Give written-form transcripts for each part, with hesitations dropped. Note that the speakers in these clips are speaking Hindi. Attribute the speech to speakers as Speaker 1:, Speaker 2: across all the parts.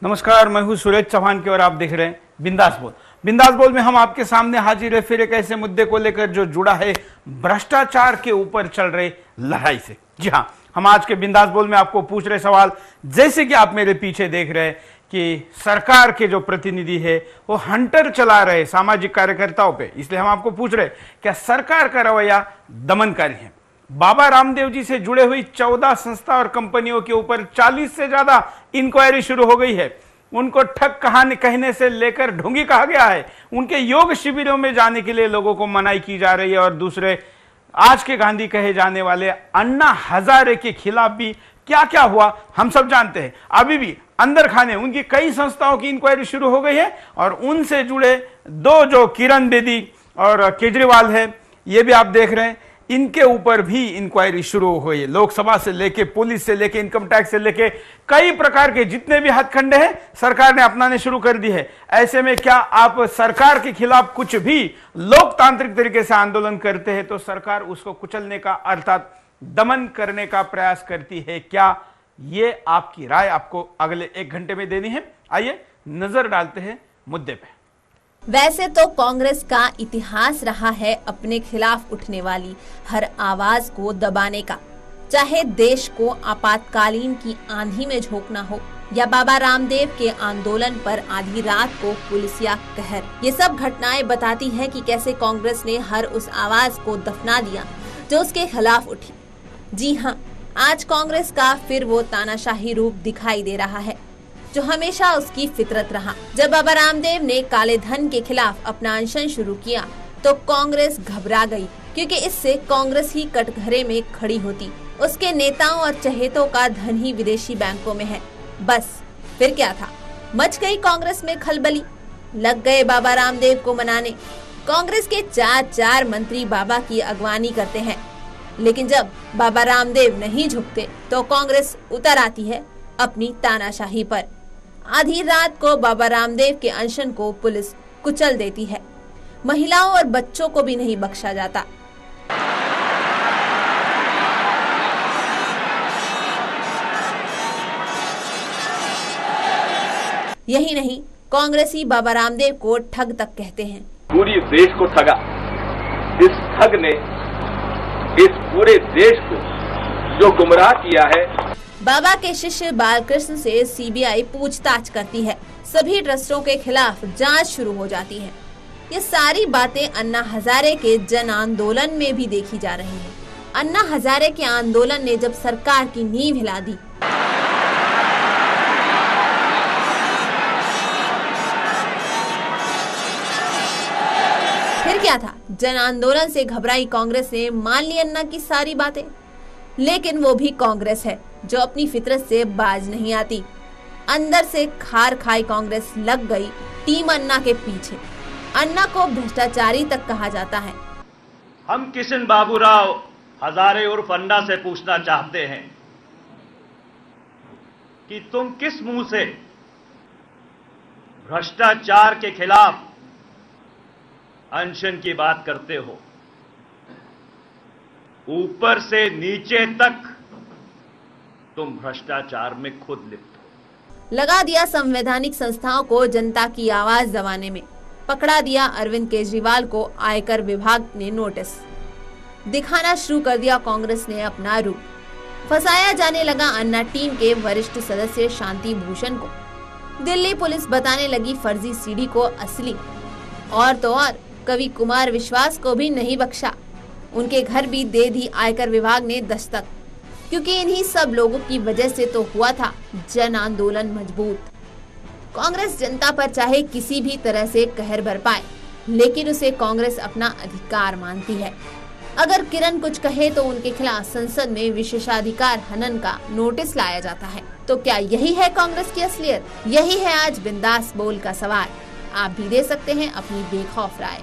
Speaker 1: नमस्कार, मैं हूं सुरेश चौहान की और आप देख रहे हैं बिंदास बोल। बिंदास बोल में हम आपके सामने हाजिर है फिर एक ऐसे मुद्दे को लेकर जो जुड़ा है भ्रष्टाचार के ऊपर चल रहे लड़ाई से। जी हां, हम आज के बिंदास बोल में आपको पूछ रहे सवाल, जैसे कि आप मेरे पीछे देख रहे हैं कि सरकार के जो प्रतिनिधि है वो हंटर चला रहे सामाजिक कार्यकर्ताओं पे, इसलिए हम आपको पूछ रहे क्या सरकार का रवैया दमनकारी है। बाबा रामदेव जी से जुड़े हुई 14 संस्था और कंपनियों के ऊपर 40 से ज्यादा इंक्वायरी शुरू हो गई है। उनको ठग कहानी कहने से लेकर ढोंगी कहा गया है। उनके योग शिविरों में जाने के लिए लोगों को मनाही की जा रही है और दूसरे आज के गांधी कहे जाने वाले अन्ना हजारे के खिलाफ भी क्या क्या हुआ हम सब जानते हैं। अभी भी अंदर खाने उनकी कई संस्थाओं की इंक्वायरी शुरू हो गई है और उनसे जुड़े दो जो किरण बेदी और केजरीवाल है, ये भी आप देख रहे हैं, इनके ऊपर भी इंक्वायरी शुरू हो गई है। लोकसभा से लेके, पुलिस से लेके, इनकम टैक्स से लेके कई प्रकार के जितने भी हथकंडे हैं सरकार ने अपनाने शुरू कर दी है। ऐसे में क्या आप सरकार के खिलाफ कुछ भी लोकतांत्रिक तरीके से आंदोलन करते हैं तो सरकार उसको कुचलने का अर्थात दमन करने का प्रयास करती है क्या? ये आपकी राय आपको अगले 1 घंटे में देनी है। आइए नजर डालते हैं मुद्दे पे।
Speaker 2: वैसे तो कांग्रेस का इतिहास रहा है अपने खिलाफ उठने वाली हर आवाज को दबाने का, चाहे देश को आपातकालीन की आंधी में झोंकना हो या बाबा रामदेव के आंदोलन पर आधी रात को पुलिसिया कहर। ये सब घटनाएं बताती है कि कैसे कांग्रेस ने हर उस आवाज को दफना दिया जो उसके खिलाफ उठी। जी हाँ, आज कांग्रेस का फिर वो तानाशाही रूप दिखाई दे रहा है जो हमेशा उसकी फितरत रहा। जब बाबा रामदेव ने काले धन के खिलाफ अपना अनशन शुरू किया तो कांग्रेस घबरा गई, क्योंकि इससे कांग्रेस ही कटघरे में खड़ी होती। उसके नेताओं और चहेतों का धन ही विदेशी बैंकों में है। बस फिर क्या था, मच गई कांग्रेस में खलबली। लग गए बाबा रामदेव को मनाने। कांग्रेस के 4 मंत्री बाबा की अगवानी करते हैं, लेकिन जब बाबा रामदेव नहीं झुकते तो कांग्रेस उतर आती है अपनी तानाशाही पर। आधी रात को बाबा रामदेव के अनशन को पुलिस कुचल देती है। महिलाओं और बच्चों को भी नहीं बख्शा जाता। यही नहीं, कांग्रेसी बाबा रामदेव को ठग तक कहते हैं।
Speaker 3: पूरी देश को ठगा। इस ठग ने इस पूरे देश को जो गुमराह किया है।
Speaker 2: बाबा के शिष्य बालकृष्ण से सीबीआई पूछताछ करती है। सभी ट्रस्टों के खिलाफ जांच शुरू हो जाती है। ये सारी बातें अन्ना हजारे के जन आंदोलन में भी देखी जा रही है। अन्ना हजारे के आंदोलन ने जब सरकार की नींव हिला दी, फिर क्या था, जन आंदोलन से घबराई कांग्रेस ने मान ली अन्ना की सारी बातें। लेकिन वो भी कांग्रेस है जो अपनी फितरत से बाज नहीं आती। अंदर से खार खाई कांग्रेस लग गई टीम अन्ना के पीछे। अन्ना को भ्रष्टाचारी तक कहा जाता है।
Speaker 3: हम किशन बाबूराव हजारे उर्फ अन्ना से पूछना चाहते हैं कि तुम किस मुंह से भ्रष्टाचार के खिलाफ अनशन की बात करते हो? ऊपर से नीचे तक तुम भ्रष्टाचार में खुद लिप्त हो।
Speaker 2: लगा दिया संवैधानिक संस्थाओं को जनता की आवाज दबाने में। पकड़ा दिया अरविंद केजरीवाल को आयकर विभाग ने नोटिस। दिखाना शुरू कर दिया कांग्रेस ने अपना रूप। फंसाया जाने लगा अन्ना टीम के वरिष्ठ सदस्य शांति भूषण को। दिल्ली पुलिस बताने लगी फर्जी सीडी को असली। और तो और कवि कुमार विश्वास को भी नहीं बख्शा। उनके घर भी दे दी आयकर विभाग ने दस्तक, क्योंकि इन्हीं सब लोगों की वजह से तो हुआ था जन आंदोलन मजबूत। कांग्रेस जनता पर चाहे किसी भी तरह से कहर बरपाए, लेकिन उसे कांग्रेस अपना अधिकार मानती है। अगर किरण कुछ कहे तो उनके खिलाफ संसद में विशेषाधिकार हनन का नोटिस लाया जाता है। तो क्या यही है कांग्रेस की असलियत? यही है आज बिंदास बोल का सवाल। आप भी दे सकते हैं अपनी बेखौफ राय।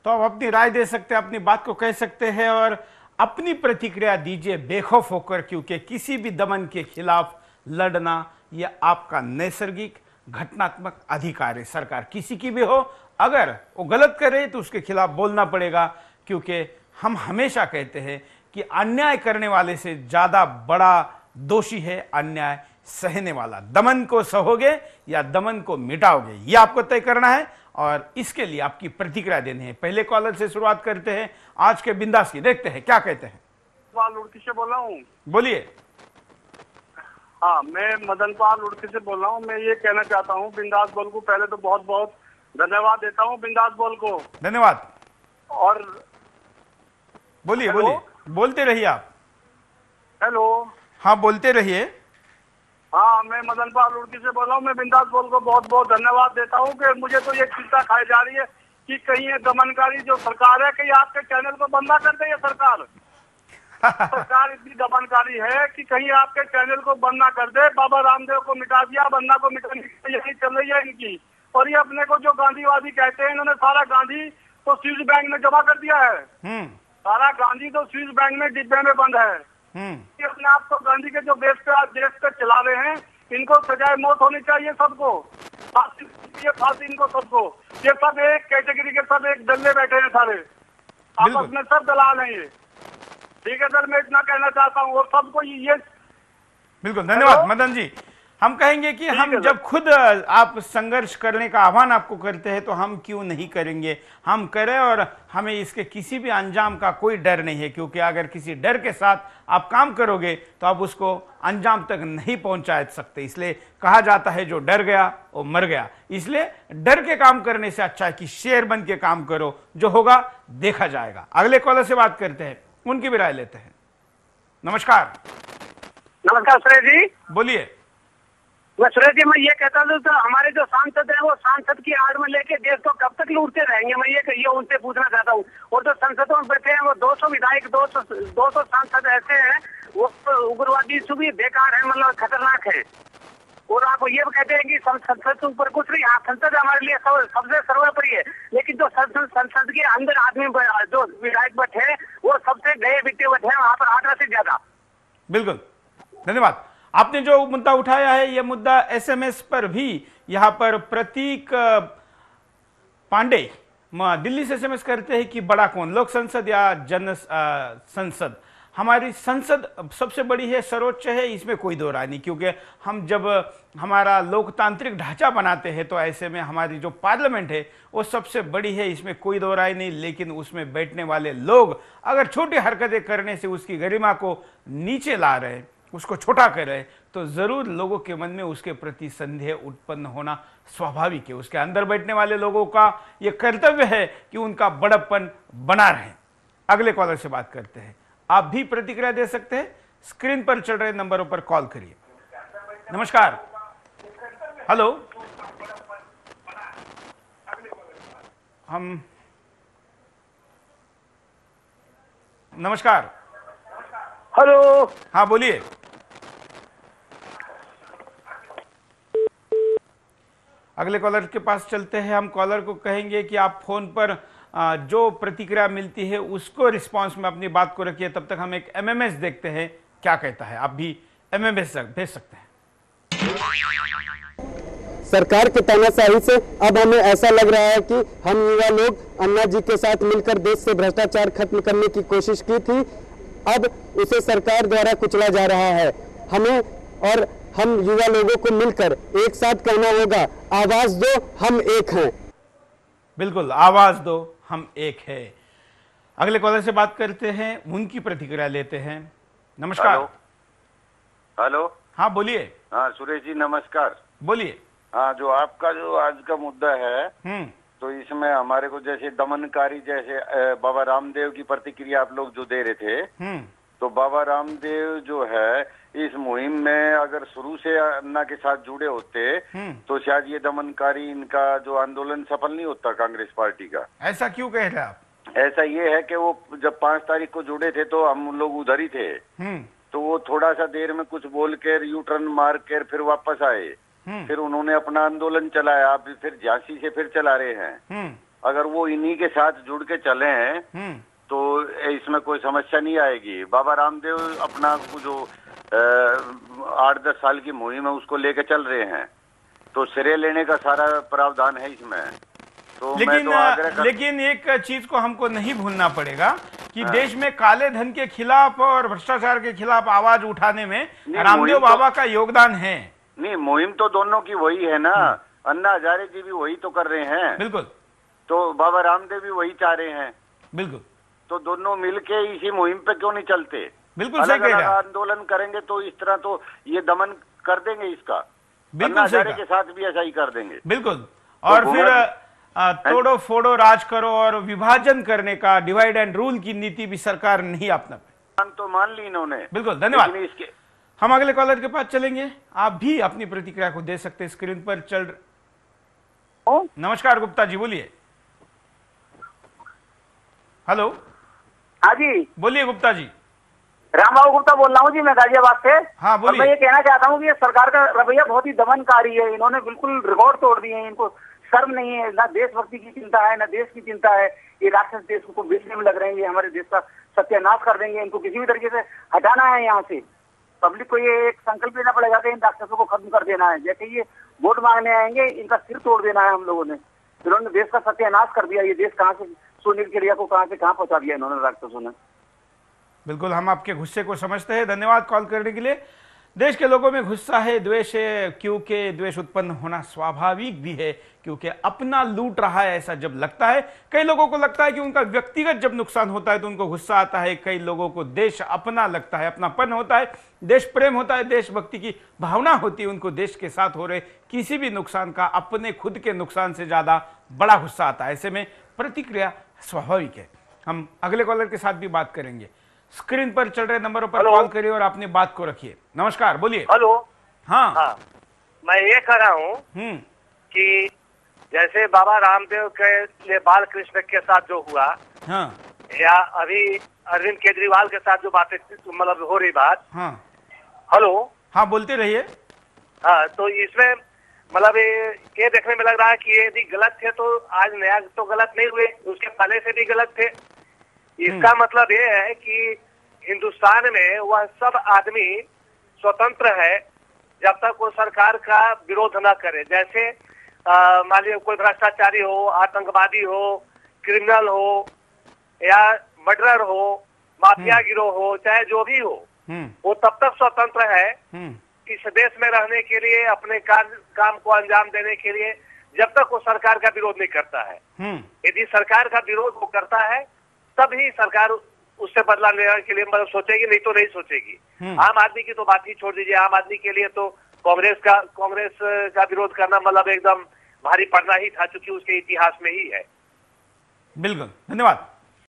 Speaker 1: तो आप अपनी राय दे सकते हैं, अपनी बात को कह सकते हैं और अपनी प्रतिक्रिया दीजिए बेखौफ होकर, क्योंकि किसी भी दमन के खिलाफ लड़ना यह आपका नैसर्गिक घटनात्मक अधिकार है। सरकार किसी की भी हो, अगर वो गलत करे तो उसके खिलाफ बोलना पड़ेगा, क्योंकि हम हमेशा कहते हैं कि अन्याय करने वाले से ज्यादा बड़ा दोषी है अन्याय सहने वाला। दमन को सहोगे या दमन को मिटाओगे, ये आपको तय करना है और इसके लिए आपकी प्रतिक्रिया देनी है। पहले कॉलर से शुरुआत करते हैं आज के बिंदास की, देखते हैं क्या कहते हैं।
Speaker 4: लुड़की से बोल रहा हूँ।
Speaker 1: बोलिए।
Speaker 4: हाँ, मैं मदन पाल लुड़की से बोल रहा हूँ। मैं ये कहना चाहता हूँ बिंदास बोल को पहले तो बहुत बहुत धन्यवाद देता हूँ बिंदास बोल को।
Speaker 1: धन्यवाद।
Speaker 4: और
Speaker 1: बोलिए बोलिए, बोलते रहिए आप।
Speaker 4: हेलो।
Speaker 1: हाँ बोलते रहिए।
Speaker 4: हाँ, मैं मदन पाल लुड़की से बोल रहा हूँ। मैं बिंदास बोल को बहुत बहुत धन्यवाद देता हूँ कि मुझे तो ये चिंता खाई जा रही है कि कहीं ये दमनकारी जो सरकार है कहीं आपके चैनल को बंद ना कर दे। ये सरकार सरकार इतनी दमनकारी है कि कहीं आपके चैनल को बंद ना कर दे। बाबा रामदेव को मिटा दिया, बन्ना को मिटाने की तैयारी चल रही है इनकी। और ये अपने को जो गांधीवादी कहते हैं, इन्होंने सारा गांधी तो स्विस बैंक में जमा कर दिया है। सारा गांधी तो स्विस बैंक में डिब्बे में बंद है। ये अपने आप को गांधी के जो देश पे चला रहे हैं, इनको सजाए मौत होनी चाहिए सबको। फांसी इनको सबको। ये सब एक कैटेगरी के सब एक दल्ले बैठे हैं सारे, आपस में सब दलाल हैं ये। ठीक है सर, मैं इतना कहना चाहता हूँ और सबको ये।
Speaker 1: बिल्कुल, धन्यवाद मदन जी। हम कहेंगे कि हम जब खुद आप संघर्ष करने का आह्वान आपको करते हैं तो हम क्यों नहीं करेंगे, हम करें। और हमें इसके किसी भी अंजाम का कोई डर नहीं है, क्योंकि अगर किसी डर के साथ आप काम करोगे तो आप उसको अंजाम तक नहीं पहुंचा सकते। इसलिए कहा जाता है जो डर गया वो मर गया। इसलिए डर के काम करने से अच्छा है कि शेर बन के काम करो, जो होगा देखा जाएगा। अगले कॉलर से बात करते हैं, उनकी भी राय लेते हैं। नमस्कार।
Speaker 4: नमस्कार सुरेश जी।
Speaker 1: बोलिए।
Speaker 4: मैं सुरेश जी, मैं ये कहता हूँ तो हमारे जो सांसद है वो सांसद की आड़ में लेके देश को कब तक लूटते रहेंगे, मैं ये उनसे पूछना चाहता हूँ। और जो संसदों में बैठे हैं वो 200 विधायक 200 सांसद ऐसे हैं, वो उग्रवादी सुबह बेकार है, मतलब खतरनाक है। और आप ये कहते हैं कि संसद के ऊपर कुछ नहीं। हाँ, संसद हमारे लिए सबसे सर्वोपरि है, लेकिन जो संसद के अंदर आदमी जो विधायक बैठे हैं वो सबसे गए बिटे बैठे हैं वहां पर 18 से ज्यादा।
Speaker 1: बिल्कुल, धन्यवाद। आपने जो मुद्दा उठाया है, यह मुद्दा एसएमएस पर भी यहाँ पर प्रतीक पांडे दिल्ली से एसएमएस करते हैं कि बड़ा कौन, लोक संसद या जन संसद। हमारी संसद सबसे बड़ी है, सर्वोच्च है, इसमें कोई दो राय नहीं। क्योंकि हम जब हमारा लोकतांत्रिक ढांचा बनाते हैं तो ऐसे में हमारी जो पार्लियामेंट है वो सबसे बड़ी है, इसमें कोई दो राय नहीं। लेकिन उसमें बैठने वाले लोग अगर छोटी हरकतें करने से उसकी गरिमा को नीचे ला रहे हैं, उसको छोटा कर रहे, तो जरूर लोगों के मन में उसके प्रति संदेह उत्पन्न होना स्वाभाविक है। उसके अंदर बैठने वाले लोगों का यह कर्तव्य है कि उनका बड़प्पन बना रहे। अगले कॉलर से बात करते हैं। आप भी प्रतिक्रिया दे सकते हैं, स्क्रीन पर चल रहे नंबरों पर कॉल करिए। नमस्कार। हेलो। हम नमस्कार।
Speaker 4: हेलो।
Speaker 1: हाँ बोलिए। अगले कॉलर के पास चलते हैं। हम कॉलर को कहेंगे कि आप फोन पर जो प्रतिक्रिया मिलती है उसको रिस्पांस में अपनी बात को रखिए। तब तक हम एक एमएमएस देखते हैं क्या कहता है। आप भी एमएमएस भेज सकते हैं।
Speaker 5: सरकार के तानाशाही से अब हमें ऐसा लग रहा है कि हम युवा लोग अन्ना जी के साथ मिलकर देश से भ्रष्टाचार खत्म करने की कोशिश की थी, अब उसे सरकार द्वारा कुचला जा रहा है। हमें और हम युवा लोगों को मिलकर एक साथ कहना होगा, आवाज दो, हम एक हैं।
Speaker 1: बिल्कुल, आवाज दो, हम एक है। अगले कॉलर से बात करते हैं, उनकी प्रतिक्रिया लेते हैं। नमस्कार।
Speaker 6: हेलो।
Speaker 1: हाँ बोलिए।
Speaker 6: हाँ सुरेश जी नमस्कार।
Speaker 1: बोलिए।
Speaker 6: हाँ, जो आपका जो आज का मुद्दा है तो इसमें हमारे को जैसे दमनकारी, जैसे बाबा रामदेव की प्रतिक्रिया आप लोग जो दे रहे थे, तो बाबा रामदेव जो है इस मुहिम में अगर शुरू से अन्ना के साथ जुड़े होते तो शायद ये दमनकारी इनका जो आंदोलन सफल नहीं होता कांग्रेस पार्टी का।
Speaker 1: ऐसा क्यों कह रहे हैं आप?
Speaker 6: ऐसा ये है कि वो जब 5 तारीख को जुड़े थे तो हम लोग उधर ही थे, तो वो थोड़ा सा देर में कुछ बोल कर यू टर्न मार कर फिर वापस आए, फिर उन्होंने अपना आंदोलन चलाया, अभी फिर झांसी से फिर चला रहे हैं। अगर वो इन्हीं के साथ जुड़ के चले हैं तो इसमें कोई समस्या नहीं आएगी। बाबा रामदेव अपना जो 8-10 साल की मुहिम है उसको लेके चल रहे हैं, तो श्रेय लेने का सारा प्रावधान है इसमें। तो
Speaker 1: लेकिन एक चीज को हमको नहीं भूलना पड़ेगा कि देश में काले धन के खिलाफ और भ्रष्टाचार के खिलाफ आवाज उठाने में रामदेव बाबा का योगदान है।
Speaker 6: नहीं, मुहिम तो दोनों की वही है ना। अन्ना हजारे जी भी वही तो कर रहे हैं।
Speaker 1: बिल्कुल।
Speaker 6: तो बाबा रामदेव भी वही चाह रहे हैं।
Speaker 1: बिल्कुल।
Speaker 6: तो दोनों मिलके इसी मुहिम पे क्यों नहीं चलते?
Speaker 1: बिल्कुल सही कह रहे हैं।
Speaker 6: आंदोलन करेंगे तो इस तरह तो ये दमन कर देंगे इसका।
Speaker 1: बिल्कुल सही
Speaker 6: के साथ भी ऐसा ही कर देंगे।
Speaker 1: बिल्कुल। और तो फिर तोड़ो फोड़ो राज करो और विभाजन करने का डिवाइड एंड रूल की नीति भी सरकार नहीं अपना पाई।
Speaker 6: तो मान ली इन्होंने।
Speaker 1: बिल्कुल, धन्यवाद। हम अगले कॉलर के पास चलेंगे। आप भी अपनी प्रतिक्रिया को दे सकते हैं। स्क्रीन पर चल नमस्कार गुप्ता जी, बोलिए। हेलो।
Speaker 7: हाँ जी,
Speaker 1: बोलिए गुप्ता जी।
Speaker 7: रामबाबू गुप्ता बोल रहा हूँ जी, मैं गाजियाबाद से।
Speaker 1: हाँ बोलिए।
Speaker 7: मैं ये कहना चाहता हूँ कि ये सरकार का रवैया बहुत ही दमनकारी है। इन्होंने बिल्कुल रिकॉर्ड तोड़ दिए हैं। इनको शर्म नहीं है, ना देशभक्ति की चिंता है, ना देश की चिंता है। ये राक्षस देश को बेचने में लग रहे हैं। ये हमारे देश का सत्यानाश कर देंगे। इनको किसी भी तरीके से हटाना है यहाँ से। पब्लिक को ये एक संकल्प लेना पड़ेगा कि इन राक्षसों को खत्म कर देना है। जैसे ये वोट मांगने आएंगे, इनका सिर तोड़ देना है हम लोगों ने। इन्होंने देश का सत्यानाश कर दिया। ये देश कहाँ से सुनील केलिया को कहाँ से कहाँ पहुंचा दिया इन्होंने राक्षसों ने।
Speaker 1: बिल्कुल, हम आपके गुस्से को समझते हैं। धन्यवाद कॉल करने के लिए। देश के लोगों में गुस्सा है, द्वेष है, क्योंकि द्वेष उत्पन्न होना स्वाभाविक भी है, क्योंकि अपना लूट रहा है ऐसा जब लगता है। कई लोगों को लगता है कि उनका व्यक्तिगत जब नुकसान होता है तो उनको गुस्सा आता है। कई लोगों को देश अपना लगता है, अपनापन होता है, देश प्रेम होता है, देशभक्ति की भावना होती है। उनको देश के साथ हो रहे किसी भी नुकसान का अपने खुद के नुकसान से ज्यादा बड़ा गुस्सा आता है। ऐसे में प्रतिक्रिया स्वाभाविक है। हम अगले कॉलर के साथ भी बात करेंगे। स्क्रीन पर चल रहे नंबरों पर कॉल करिए और अपनी बात को रखिए। नमस्कार, बोलिए।
Speaker 8: हेलो।
Speaker 1: हाँ,
Speaker 8: मैं ये कह रहा हूँ कि जैसे बाबा रामदेव के लिए बाल कृष्ण के साथ जो हुआ,
Speaker 1: हाँ,
Speaker 8: या अभी अरविंद केजरीवाल के साथ जो बातें मतलब हो रही बात।
Speaker 1: हाँ,
Speaker 8: हेलो।
Speaker 1: हाँ, बोलते रहिए।
Speaker 8: हाँ, तो इसमें मतलब ये देखने में लग रहा है कि ये यदि गलत थे तो आज नया तो गलत नहीं हुए, उसके पहले से भी गलत थे। इसका मतलब ये है कि हिंदुस्तान में वह सब आदमी स्वतंत्र है जब तक वो सरकार का विरोध न करे। जैसे मान लीजिए कोई भ्रष्टाचारी हो, आतंकवादी हो, क्रिमिनल हो या मर्डरर हो, माफिया गिरोह हो, चाहे जो भी हो, वो तब तक स्वतंत्र है इस देश में रहने के लिए, अपने काम को अंजाम देने के लिए, जब तक वो सरकार का विरोध नहीं करता है। यदि सरकार का विरोध वो करता है तभी सरकार उससे बदला लेने के लिए मतलब सोचेगी, नहीं तो नहीं सोचेगी। आम आदमी की तो बात ही छोड़ दीजिए। आम आदमी के लिए तो कांग्रेस का विरोध करना मतलब एकदम भारी पड़ना ही था, चूंकि उसके इतिहास में ही है।
Speaker 1: बिल्कुल, धन्यवाद।